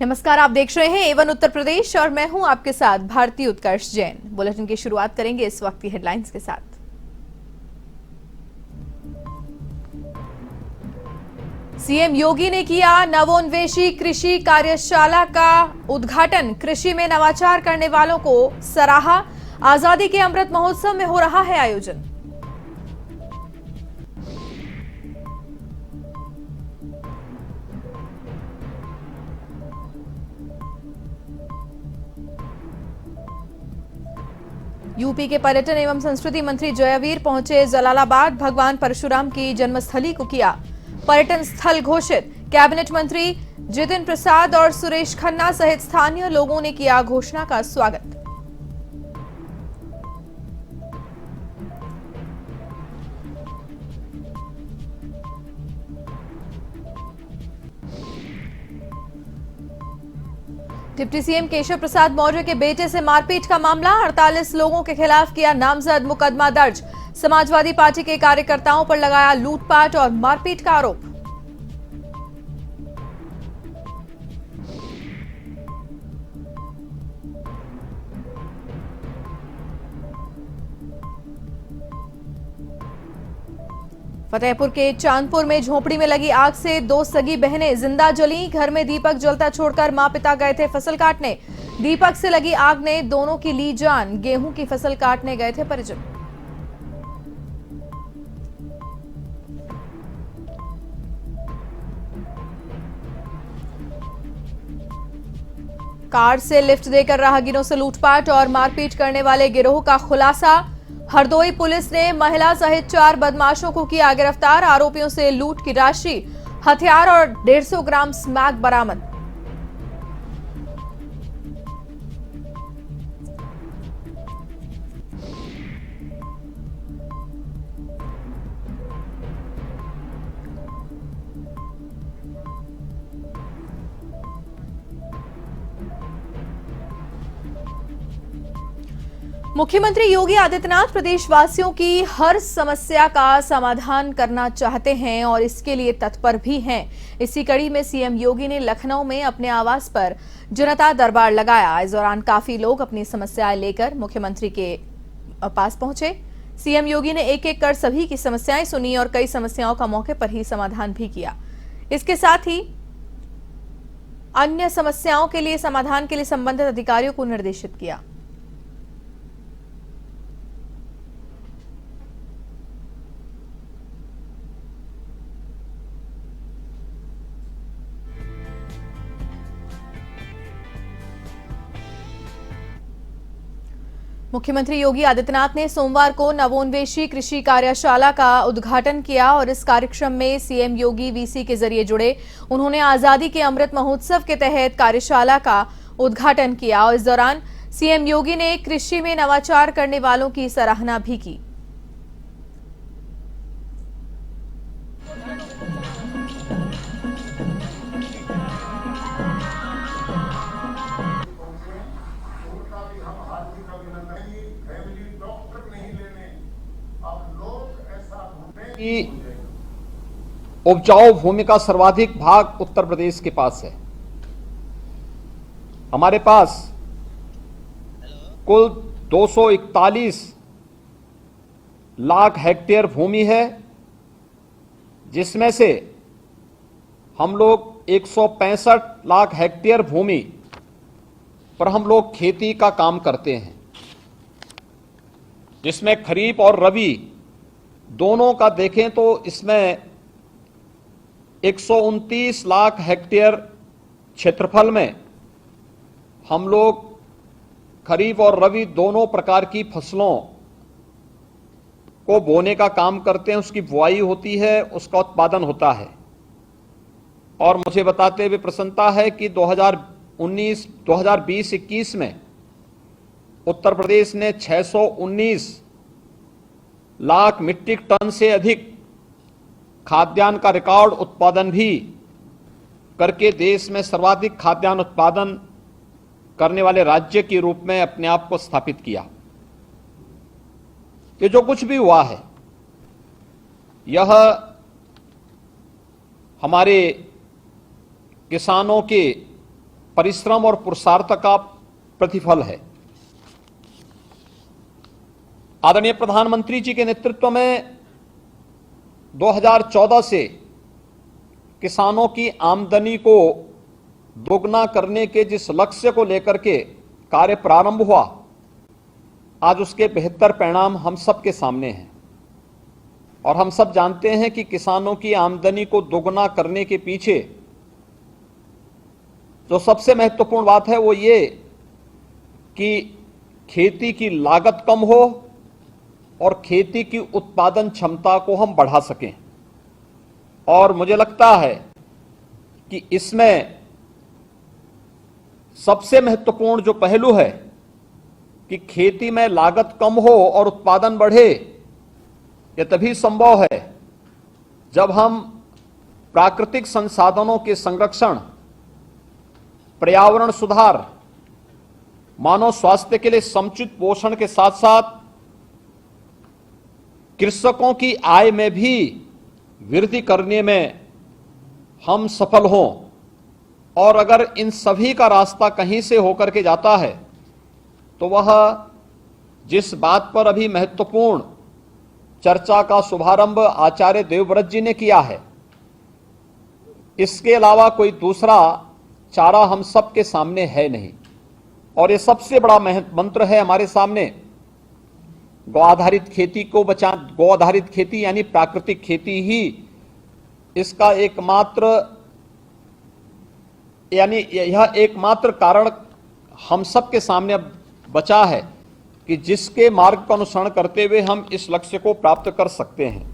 नमस्कार, आप देख रहे हैं एवन उत्तर प्रदेश और मैं हूं आपके साथ भारती उत्कर्ष जैन। बुलेटिन की शुरुआत करेंगे इस वक्त की हेडलाइंस के साथ। सीएम योगी ने किया नवोन्वेषी कृषि कार्यशाला का उद्घाटन। कृषि में नवाचार करने वालों को सराहा। आजादी के अमृत महोत्सव में हो रहा है आयोजन। यूपी के पर्यटन एवं संस्कृति मंत्री जयवीर पहुंचे जलालाबाद। भगवान परशुराम की जन्मस्थली को किया पर्यटन स्थल घोषित। कैबिनेट मंत्री जितिन प्रसाद और सुरेश खन्ना सहित स्थानीय लोगों ने किया घोषणा का स्वागत। डिप्टी सीएम केशव प्रसाद मौर्य के बेटे से मारपीट का मामला। 48 लोगों के खिलाफ किया नामजद मुकदमा दर्ज। समाजवादी पार्टी के कार्यकर्ताओं पर लगाया लूटपाट और मारपीट का आरोप। फतेहपुर के चांदपुर में झोपड़ी में लगी आग से 2 सगी बहनें जिंदा जली। घर में दीपक जलता छोड़कर मां पिता गए थे फसल काटने। दीपक से लगी आग ने दोनों की ली जान। गेहूं की फसल काटने गए थे परिजन। कार से लिफ्ट देकर राहगीरों से लूटपाट और मारपीट करने वाले गिरोह का खुलासा। हरदोई पुलिस ने महिला सहित 4 बदमाशों को किया गिरफ्तार। आरोपियों से लूट की राशि, हथियार और 150 ग्राम स्मैक बरामद। मुख्यमंत्री योगी आदित्यनाथ प्रदेशवासियों की हर समस्या का समाधान करना चाहते हैं और इसके लिए तत्पर भी हैं। इसी कड़ी में सीएम योगी ने लखनऊ में अपने आवास पर जनता दरबार लगाया। इस दौरान काफी लोग अपनी समस्याएं लेकर मुख्यमंत्री के पास पहुंचे। सीएम योगी ने एक एक कर सभी की समस्याएं सुनी और कई समस्याओं का मौके पर ही समाधान भी किया। इसके साथ ही अन्य समस्याओं के लिए समाधान के लिए संबंधित अधिकारियों को निर्देशित किया। मुख्यमंत्री योगी आदित्यनाथ ने सोमवार को नवोन्वेषी कृषि कार्यशाला का उद्घाटन किया और इस कार्यक्रम में सीएम योगी वीसी के जरिए जुड़े। उन्होंने आजादी के अमृत महोत्सव के तहत कार्यशाला का उद्घाटन किया और इस दौरान सीएम योगी ने कृषि में नवाचार करने वालों की सराहना भी की। उपजाऊ भूमि का सर्वाधिक भाग उत्तर प्रदेश के पास है। हमारे पास कुल 241 लाख हेक्टेयर भूमि है, जिसमें से हम लोग 165 लाख हेक्टेयर भूमि पर हम लोग खेती का काम करते हैं, जिसमें खरीफ और रबी दोनों का देखें तो इसमें 129 लाख हेक्टेयर क्षेत्रफल में हम लोग खरीफ और रबी दोनों प्रकार की फसलों को बोने का काम करते हैं। उसकी बुआई होती है, उसका उत्पादन होता है। और मुझे बताते हुए प्रसन्नता है कि 2020-21 में उत्तर प्रदेश ने 619 लाख मीट्रिक टन से अधिक खाद्यान्न का रिकॉर्ड उत्पादन भी करके देश में सर्वाधिक खाद्यान्न उत्पादन करने वाले राज्य के रूप में अपने आप को स्थापित किया। ये जो कुछ भी हुआ है, यह हमारे किसानों के परिश्रम और पुरुषार्थ का प्रतिफल है। आदरणीय प्रधानमंत्री जी के नेतृत्व में 2014 से किसानों की आमदनी को दोगुना करने के जिस लक्ष्य को लेकर के कार्य प्रारंभ हुआ, आज उसके बेहतर परिणाम हम सब के सामने हैं। और हम सब जानते हैं कि किसानों की आमदनी को दोगुना करने के पीछे जो सबसे महत्वपूर्ण बात है वो ये कि खेती की लागत कम हो और खेती की उत्पादन क्षमता को हम बढ़ा सकें। और मुझे लगता है कि इसमें सबसे महत्वपूर्ण जो पहलू है कि खेती में लागत कम हो और उत्पादन बढ़े, यह तभी संभव है जब हम प्राकृतिक संसाधनों के संरक्षण, पर्यावरण सुधार, मानव स्वास्थ्य के लिए समुचित पोषण के साथ साथ कृषकों की आय में भी वृद्धि करने में हम सफल हों। और अगर इन सभी का रास्ता कहीं से होकर के जाता है तो वह जिस बात पर अभी महत्वपूर्ण चर्चा का शुभारंभ आचार्य देवव्रत जी ने किया है, इसके अलावा कोई दूसरा चारा हम सब के सामने है नहीं। और ये सबसे बड़ा मंत्र है हमारे सामने, गौ आधारित खेती को बचा, गौ आधारित खेती यानी प्राकृतिक खेती ही इसका एकमात्र यानी यह एकमात्र कारण हम सब के सामने बचा है कि जिसके मार्ग का अनुसरण करते हुए हम इस लक्ष्य को प्राप्त कर सकते हैं।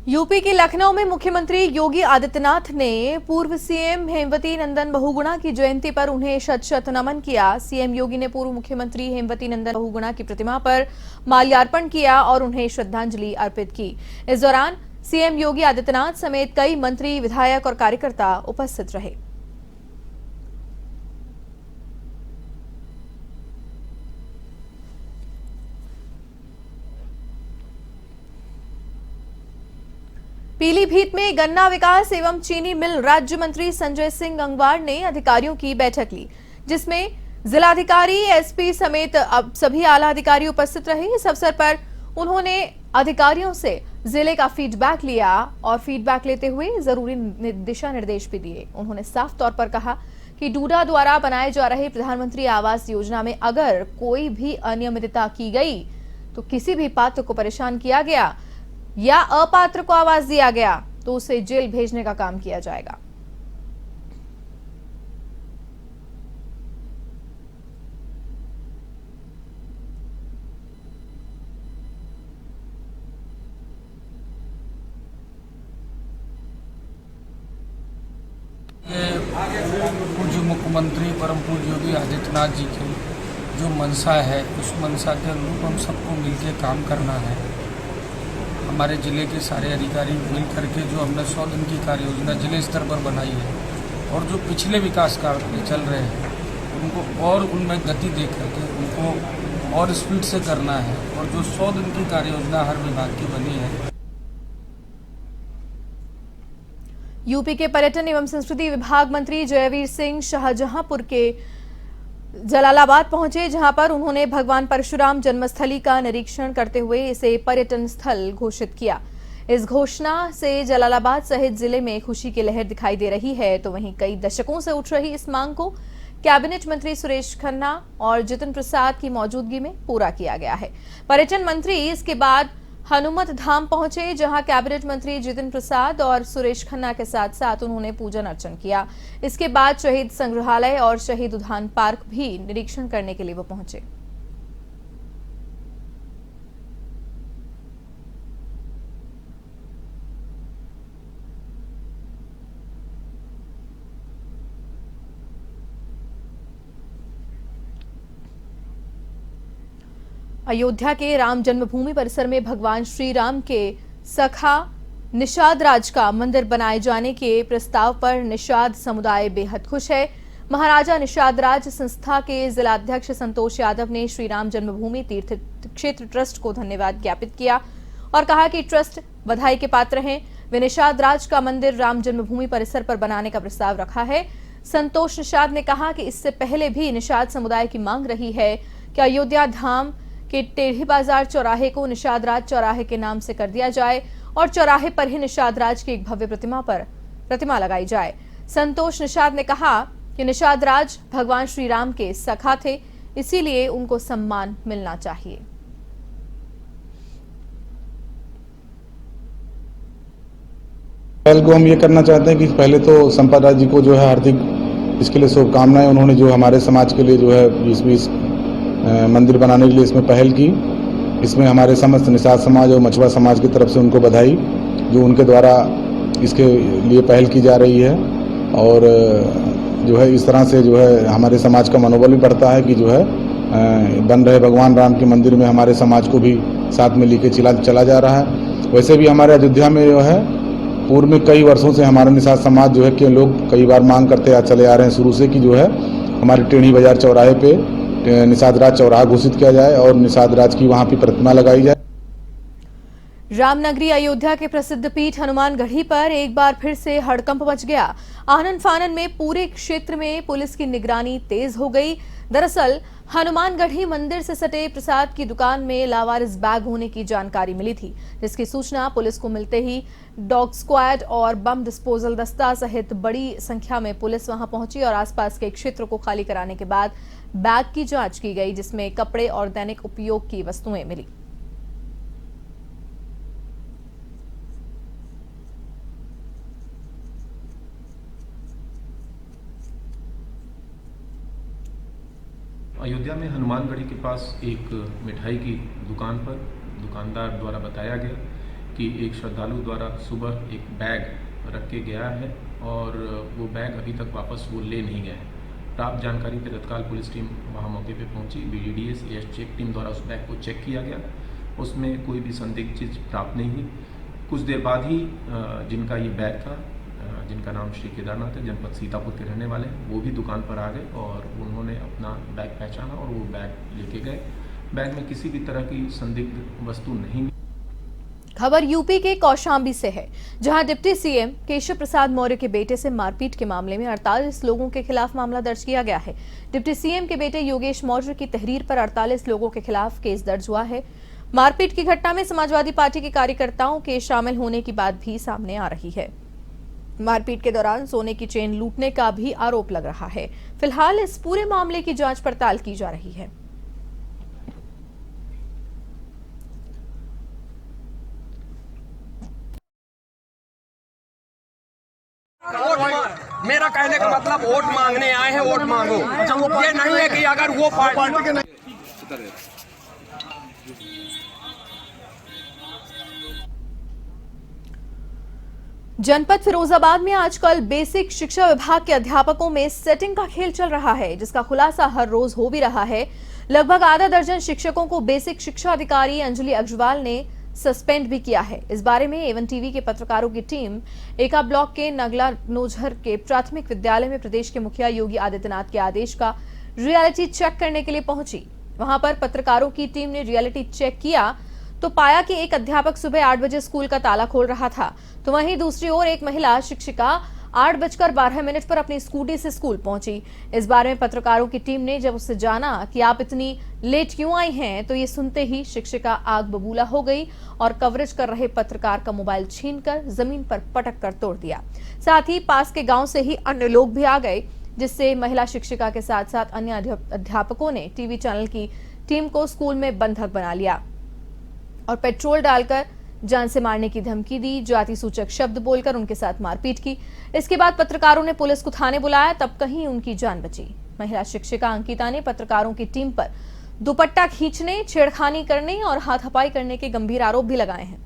यूपी के लखनऊ में मुख्यमंत्री योगी आदित्यनाथ ने पूर्व सीएम हेमवती नंदन बहुगुणा की जयंती पर उन्हें शत शत नमन किया। सीएम योगी ने पूर्व मुख्यमंत्री हेमवती नंदन बहुगुणा की प्रतिमा पर माल्यार्पण किया और उन्हें श्रद्धांजलि अर्पित की। इस दौरान सीएम योगी आदित्यनाथ समेत कई मंत्री, विधायक और कार्यकर्ता उपस्थित रहे। पीलीभीत में गन्ना विकास एवं चीनी मिल राज्य मंत्री संजय सिंह गंगवार ने अधिकारियों की बैठक ली, जिसमें जिलाधिकारी, एसपी समेत अब सभी आला अधिकारी उपस्थित रहे। इस अवसर पर उन्होंने अधिकारियों से जिले का फीडबैक लिया और फीडबैक लेते हुए जरूरी दिशा निर्देश भी दिए। उन्होंने साफ तौर पर कहा कि डूडा द्वारा बनाए जा रहे प्रधानमंत्री आवास योजना में अगर कोई भी अनियमितता की गई तो किसी भी पात्र को परेशान किया गया या अपात्र को आवास दिया गया तो उसे जेल भेजने का काम किया जाएगा। पूज्य मुख्यमंत्री परम पूज्य योगी आदित्यनाथ जी की जो मंशा है, उस मंशा के अनुरूप हम सबको मिलकर काम करना है। हमारे ज़िले के सारे अधिकारी मिल करके जो हमने 100 दिन की कार्य योजना जिले स्तर पर बनाई है और जो पिछले विकास कार्य चल रहे हैं उनको और उनमें गति दे करके उनको और स्पीड से करना है। और जो 100 दिन की कार्य योजना हर विभाग की बनी है। यूपी के पर्यटन एवं संस्कृति विभाग मंत्री जयवीर सिंह शाहजहांपुर के जलालाबाद पहुंचे, जहां पर उन्होंने भगवान परशुराम जन्मस्थली का निरीक्षण करते हुए इसे पर्यटन स्थल घोषित किया। इस घोषणा से जलालाबाद सहित जिले में खुशी की लहर दिखाई दे रही है। तो वहीं कई दशकों से उठ रही इस मांग को कैबिनेट मंत्री सुरेश खन्ना और जितिन प्रसाद की मौजूदगी में पूरा किया गया है। पर्यटन मंत्री इसके बाद हनुमत धाम पहुंचे, जहां कैबिनेट मंत्री जितिन प्रसाद और सुरेश खन्ना के साथ साथ उन्होंने पूजन अर्चन किया। इसके बाद शहीद संग्रहालय और शहीद उद्यान पार्क भी निरीक्षण करने के लिए वो पहुंचे। अयोध्या के राम जन्मभूमि परिसर में भगवान श्री राम के सखा निषाद राज का मंदिर बनाए जाने के प्रस्ताव पर निषाद समुदाय बेहद खुश है। महाराजा निषाद राज संस्था के जिलाध्यक्ष संतोष यादव ने श्री राम जन्मभूमि तीर्थ क्षेत्र ट्रस्ट को धन्यवाद ज्ञापित किया और कहा कि ट्रस्ट बधाई के पात्र हैं। वे निषाद राज का मंदिर राम जन्मभूमि परिसर पर बनाने का प्रस्ताव रखा है। संतोष निषाद ने कहा कि इससे पहले भी निषाद समुदाय की मांग रही है कि अयोध्या धाम के टेढ़ी बाजार चौराहे को निषाद राज चौराहे के नाम से कर दिया जाए और चौराहे पर ही निषाद राज की एक भव्य प्रतिमा लगाई जाए। संतोष निषाद ने कहा कि निषाद राज भगवान श्री राम के सखा थे, इसीलिए उनको सम्मान मिलना चाहिए। पहल को हम ये करना चाहते हैं कि पहले तो संपत राज जी को जो है हार्दिक इसके लिए शुभकामनाएं। उन्होंने जो हमारे समाज के लिए जो है 20-20 मंदिर बनाने के लिए इसमें पहल की। इसमें हमारे समस्त निषाद समाज और मछुआ समाज की तरफ से उनको बधाई, जो उनके द्वारा इसके लिए पहल की जा रही है। और जो है इस तरह से जो है हमारे समाज का मनोबल भी बढ़ता है कि जो है बन रहे भगवान राम के मंदिर में हमारे समाज को भी साथ में लेके चला जा रहा है। वैसे भी हमारे अयोध्या में जो है पूर्व में कई वर्षों से हमारे निषाद समाज जो है कि लोग कई बार मांग करते चले आ रहे हैं शुरू से कि जो है हमारे टेढ़ी बाजार चौराहे पे निषाद राज चौराहा घोषित किया जाए और निषाद राज की वहां पे प्रतिमा लगाई जाए। रामनगरी अयोध्या के प्रसिद्ध पीठ हनुमानगढ़ी पर एक बार फिर से हड़कंप मच गया। आनन फानन में पूरे क्षेत्र में पुलिस की निगरानी तेज हो गई। दरअसल हनुमानगढ़ी मंदिर से सटे प्रसाद की दुकान में लावारिस बैग होने की जानकारी मिली थी, जिसकी सूचना पुलिस को मिलते ही डॉग स्क्वाड और बम डिस्पोजल दस्ता सहित बड़ी संख्या में पुलिस वहां पहुंची और आसपास के क्षेत्र को खाली कराने के बाद बैग की जांच की गई, जिसमें कपड़े और दैनिक उपयोग की वस्तुएं मिली। अयोध्या में हनुमानगढ़ी के पास एक मिठाई की दुकान पर दुकानदार द्वारा बताया गया कि एक श्रद्धालु द्वारा सुबह एक बैग रख के गया है और वो बैग अभी तक वापस वो ले नहीं गए हैं। प्राप्त जानकारी पर तत्काल पुलिस टीम वहां मौके पे पहुंची। BDDS चेक टीम द्वारा उस बैग को चेक किया गया, उसमें कोई भी संदिग्ध चीज़ प्राप्त नहीं हुई। कुछ देर बाद ही जिनका ये बैग था, जिनका नाम श्री केदारनाथ है, जनपद सीतापुर के रहने वाले, वो भी दुकान पर आ गए और उन्होंने अपना बैग पहचाना और वो बैग लेके गए। बैग में किसी भी तरह की संदिग्ध वस्तु नहीं। खबर यूपी के कौशाम्बी से है, जहां डिप्टी सीएम केशव प्रसाद मौर्य के बेटे से मारपीट के मामले में 48 लोगों के खिलाफ मामला दर्ज किया गया है। डिप्टी सीएम के बेटे योगेश मौर्य की तहरीर पर 48 लोगों के खिलाफ केस दर्ज हुआ है। मारपीट की घटना में समाजवादी पार्टी के कार्यकर्ताओं के शामिल होने की बात भी सामने आ रही है। मारपीट के दौरान सोने की चेन लूटने का भी आरोप लग रहा है। फिलहाल इस पूरे मामले की जांच पड़ताल की जा रही है। मेरा कहने का मतलब वोट मांगने आए हैं, वोट मांगो। ये नहीं है कि अगर वो पार्टी के नहीं। जनपद फिरोजाबाद में आजकल बेसिक शिक्षा विभाग के अध्यापकों में सेटिंग का खेल चल रहा है, जिसका खुलासा हर रोज हो भी रहा है। लगभग आधा दर्जन शिक्षकों को बेसिक शिक्षा अधिकारी अंजलि अग्रवाल ने सस्पेंड भी किया है। इस बारे में एवन टीवी के पत्रकारों की टीम एका ब्लॉक के नगला नोझर के प्राथमिक विद्यालय में प्रदेश के मुखिया योगी आदित्यनाथ के आदेश का रियलिटी चेक करने के लिए पहुंची। वहां पर पत्रकारों की टीम ने रियलिटी चेक किया तो पाया कि एक अध्यापक सुबह 8 बजे स्कूल का ताला खोल रहा था, तो वहीं दूसरी ओर एक महिला शिक्षिका 8:12 पर अपनी स्कूटी से स्कूल पहुंची। इस बारे में पत्रकारों की टीम ने जब उससे जाना कि आप इतनी लेट क्यों आई हैं, तो ये सुनते ही शिक्षिका आग बबूला हो गई और कवरेज कर रहे पत्रकार का मोबाइल छीनकर जमीन पर पटक कर तोड़ दिया। साथ ही पास के गांव से ही अन्य लोग भी आ गए, जिससे महिला शिक्षिका के साथ साथ अन्य अध्यापकों ने टीवी चैनल की टीम को स्कूल में बंधक बना लिया और पेट्रोल डालकर जान से मारने की धमकी दी, जाति सूचक शब्द बोलकर उनके साथ मारपीट की। इसके बाद पत्रकारों ने पुलिस को थाने बुलाया, तब कहीं उनकी जान बची। महिला शिक्षिका अंकिता ने पत्रकारों की टीम पर दुपट्टा खींचने, छेड़खानी करने और हाथापाई करने के गंभीर आरोप भी लगाए हैं।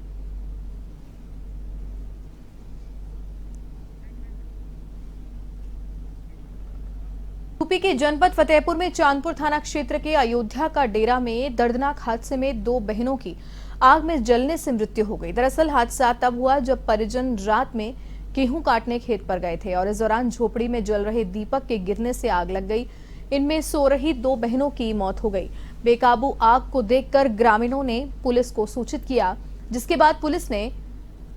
यूपी के जनपद फतेहपुर में चांदपुर थाना क्षेत्र के अयोध्या का डेरा में दर्दनाक हादसे में 2 बहनों की आग में जलने से मृत्यु हो गई। दरअसल हादसा तब हुआ जब परिजन रात में गेहूं काटने खेत पर गए थे और इस दौरान झोपड़ी में जल रहे दीपक के गिरने से आग लग गई। इनमें सो रही 2 बहनों की मौत हो गई। बेकाबू आग को देखकर ग्रामीणों ने पुलिस को सूचित किया, जिसके बाद पुलिस ने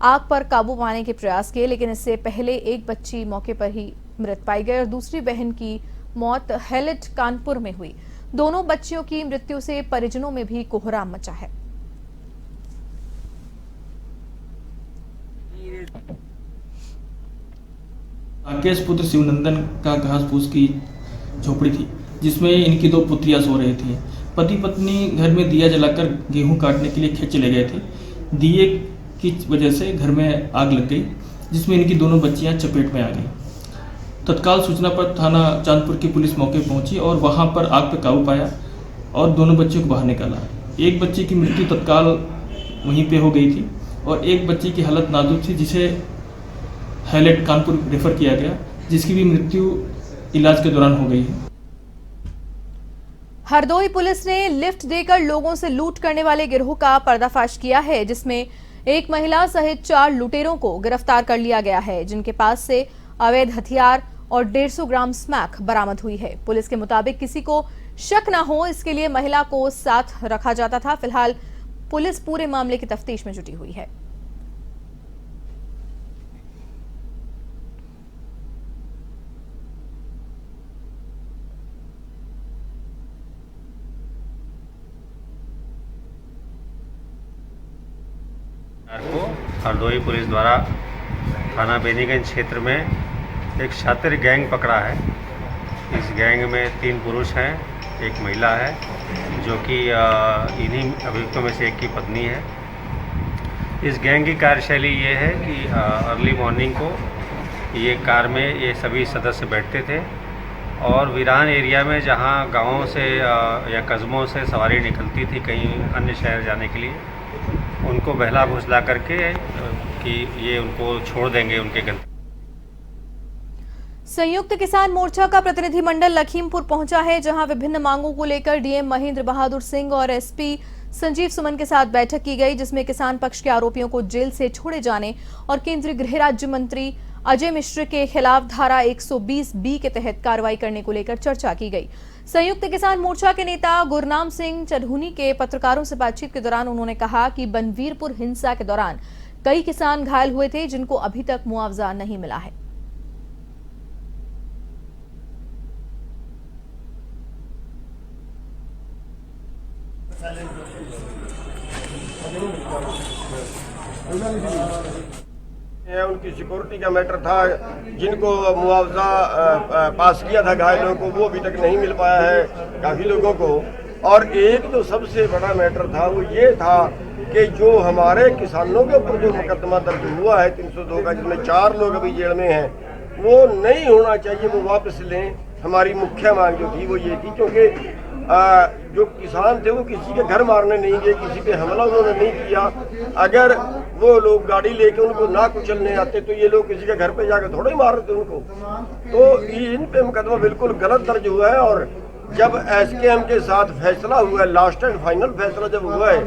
आग पर काबू पाने के प्रयास किए, लेकिन इससे पहले एक बच्ची मौके पर ही मृत पाई गई और दूसरी बहन की मौत हैलेट कानपुर में हुई। दोनों बच्चियों की मृत्यु से परिजनों में भी कोहराम मचा है। राकेश पुत्र शिवनंदन का घास फूस की झोपड़ी थी, जिसमें इनकी 2 पुत्रियां सो रही थी। पति पत्नी घर में दिया जलाकर गेहूं काटने के लिए खेत चले गए थे। दिए की वजह से घर में आग लग गई, जिसमें इनकी दोनों बच्चियां चपेट में आ गई। तत्काल सूचना पर थाना चांदपुर की पुलिस मौके पहुंची और वहां पर आग पर काबू पाया और दोनों बच्चियों को बाहर निकाला। एक बच्ची की मृत्यु तत्काल वहीं पे हो गई थी और एक बच्ची की हालत नाजुक थी, जिसे हैलेट कानपुर रेफर किया गया, जिसकी भी मृत्यु इलाज के दौरान हो गई है। हरदोई पुलिस ने लिफ्ट देकर लोगों से लूट करने वाले गिरोह का पर्दाफाश किया है, जिसमें एक महिला सहित 4 लुटेरों को गिरफ्तार कर लिया गया है, जिनके पास से अवैध हथियार और 150 ग्राम स्मैक बरामद हुई है। पुलिस के मुताबिक किसी को शक न हो, इसके लिए महिला को साथ रखा जाता था। फिलहाल पुलिस पूरे मामले की तफ्तीश में जुटी हुई है। को हरदोई पुलिस द्वारा थाना बेनीगंज क्षेत्र में एक शातिर गैंग पकड़ा है। इस गैंग में 3 पुरुष हैं, एक महिला है, जो कि इन्हीं अभियुक्तों में से एक की पत्नी है। इस गैंग की कार्यशैली ये है कि अर्ली मॉर्निंग को ये कार में ये सभी सदस्य बैठते थे और वीरान एरिया में जहाँ गाँवों से या कस्बों से सवारी निकलती थी कहीं अन्य शहर जाने के लिए, उनको बहला फुसला करके कि ये उनको छोड़ देंगे उनके गंतव्य। संयुक्त किसान मोर्चा का प्रतिनिधिमंडल लखीमपुर पहुंचा है, जहां विभिन्न मांगों को लेकर डीएम महेंद्र बहादुर सिंह और एसपी संजीव सुमन के साथ बैठक की गई, जिसमें किसान पक्ष के आरोपियों को जेल से छोड़े जाने और केंद्रीय गृह राज्य मंत्री अजय मिश्र के खिलाफ धारा 120B के तहत कार्रवाई करने को लेकर चर्चा की गई। संयुक्त किसान मोर्चा के नेता गुरनाम सिंह चढ़ूनी के पत्रकारों से बातचीत के दौरान उन्होंने कहा कि बनवीरपुर हिंसा के दौरान कई किसान घायल हुए थे, जिनको अभी तक मुआवजा नहीं मिला है। उनकी सिक्योरिटी का मैटर था, जिनको मुआवजा पास किया था घायलों को, वो अभी तक नहीं मिल पाया है काफ़ी लोगों को। और एक जो सबसे बड़ा मैटर था वो ये था कि जो हमारे किसानों के ऊपर जो मुकदमा दर्ज हुआ है 302 का, जिसमें 4 लोग अभी जेल में हैं, वो नहीं होना चाहिए, वो वापस लें। हमारी मुख्य मांग जो थी वो ये थी, क्योंकि जो किसान थे वो किसी के घर मारने नहीं गए, किसी पे हमला उन्होंने नहीं किया। अगर वो लोग गाड़ी लेके उनको ना कुचलने आते तो ये लोग किसी के घर पे जाकर थोड़ा ही मार रहे थे उनको। तो इन पे मुकदमा बिल्कुल गलत दर्ज हुआ है। और जब एसकेएम के साथ फैसला हुआ है, लास्ट एंड फाइनल फैसला जब हुआ है,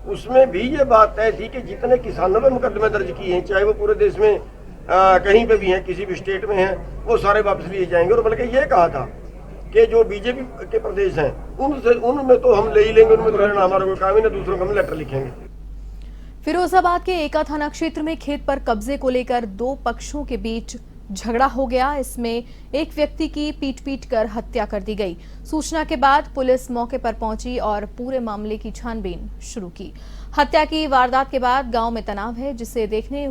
उसमें भी ये बात तय थी कि जितने किसानों पे मुकदमे दर्ज किए हैं, चाहे वो पूरे देश में कहीं पे भी हैं, किसी भी स्टेट में हैं, वो सारे वापस लिए जाएंगे। और बल्कि ये कहा था कि जो बीजेपी के प्रदेश हैं उनमें तो हम ले ही लेंगे, उनमें तो रहना हमारा कोई काम ही नहीं, दूसरों को हम लेटर लिखेंगे। फिरोजाबाद के एका थाना क्षेत्र में खेत पर कब्जे को लेकर 2 पक्षों के बीच झगड़ा हो गया। इसमें एक व्यक्ति की पीट कर हत्या कर दी गई। सूचना के बाद पुलिस मौके पर पहुंची और पूरे मामले की छानबीन शुरू की। हत्या की वारदात के बाद गांव में तनाव है, जिसे देखते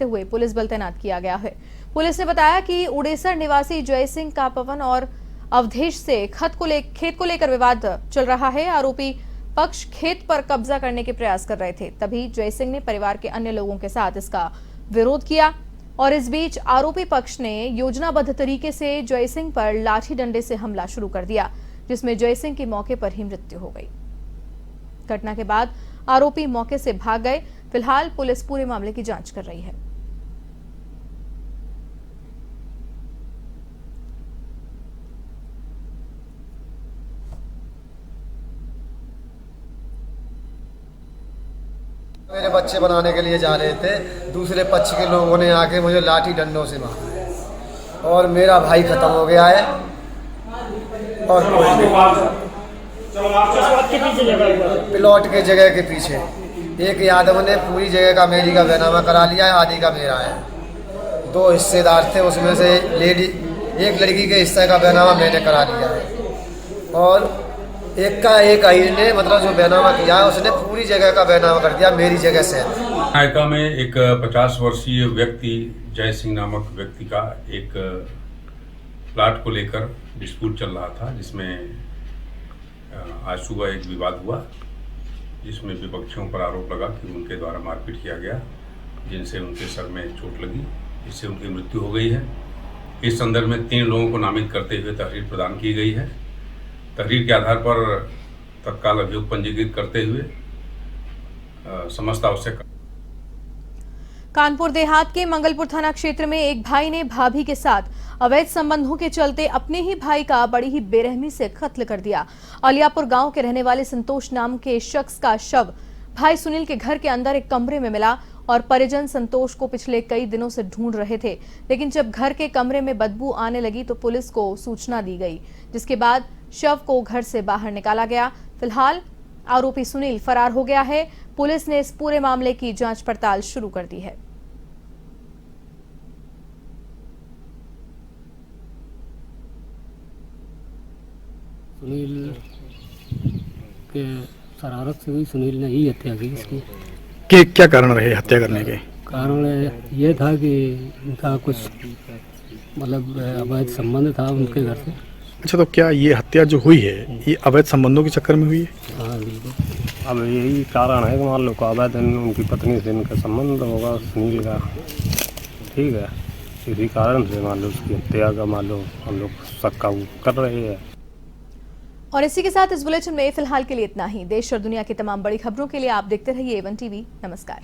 हुए पुलिस बल तैनात किया गया है। पुलिस ने बताया कि उड़ेसर निवासी जय सिंह का पवन और अवधेश से खेत को लेकर विवाद चल रहा है। आरोपी पक्ष खेत पर कब्जा करने के प्रयास कर रहे थे, तभी जय सिंह ने परिवार के अन्य लोगों के साथ इसका विरोध किया और इस बीच आरोपी पक्ष ने योजनाबद्ध तरीके से जय सिंह पर लाठी डंडे से हमला शुरू कर दिया, जिसमें जय सिंह की मौके पर ही मृत्यु हो गई। घटना के बाद आरोपी मौके से भाग गए। फिलहाल पुलिस पूरे मामले की जांच कर रही है। मेरे बच्चे बनाने के लिए जा रहे थे, दूसरे पक्ष के लोगों ने आके मुझे लाठी डंडों से मारा और मेरा भाई खत्म हो गया है। और प्लॉट के जगह के पीछे एक यादव ने पूरी जगह का मेरी का बैनामा करा लिया है, आदि का मेरा है। 2 हिस्सेदार थे, उसमें से एक लड़की के हिस्से का बैनामा मैंने करा लिया है और एक आई ने मतलब जो बैनामा किया है उसने पूरी जगह का बैनामा कर दिया मेरी जगह से। नायका में एक 50 वर्षीय व्यक्ति जय सिंह नामक व्यक्ति का एक प्लाट को लेकर डिस्प्यूट चल रहा था, जिसमें आज सुबह एक विवाद हुआ, जिसमें विपक्षियों पर आरोप लगा कि उनके द्वारा मारपीट किया गया, जिनसे उनके सर में चोट लगी, जिससे उनकी मृत्यु हो गई है। इस संदर्भ में 3 लोगों को नामित करते हुए तहरीर प्रदान की गई है। तहरीर के आधार पर तत्काल अभियोग पंजीकृत करते हुए समस्त आवश्यक। कानपुर देहात के मंगलपुर थाना क्षेत्र में एक भाई ने भाभी के साथ अवैध संबंधों के चलते अपने ही भाई का बड़ी ही बेरहमी से कत्ल कर दिया। अलियापुर गांव के रहने वाले संतोष नाम के शख्स का शव भाई सुनील के घर के अंदर एक कमरे में मिला और परिजन संतोष को पिछले कई दिनों से ढूंढ रहे थे, लेकिन जब घर के कमरे में बदबू आने लगी तो पुलिस को सूचना दी गई, जिसके बाद शव को घर से बाहर निकाला गया। फिलहाल आरोपी सुनील फरार हो गया है। पुलिस ने इस पूरे मामले की जांच पड़ताल शुरू कर दी है। सुनील के शरारत से हुई, सुनील ने ही हत्या की इसकी। क्या कारण रहे हत्या करने के? कारण ये था कि उनका कुछ मतलब अवैध संबंध था उनके घर से। अच्छा, तो क्या ये हत्या जो हुई है ये अवैध संबंधों के चक्कर में हुई है? हाँ बिल्कुल। अब यही कारण है कि मान लो अवैध उनकी पत्नी से इनका संबंध होगा सुनील का, ठीक है, इसी कारण से मान लो उसकी हत्या का मान लो हम लोग शक कर रहे हैं। और इसी के साथ इस बुलेटिन में फिलहाल के लिए इतना ही। देश और दुनिया की तमाम बड़ी खबरों के लिए आप देखते रहिए A1 TV। नमस्कार।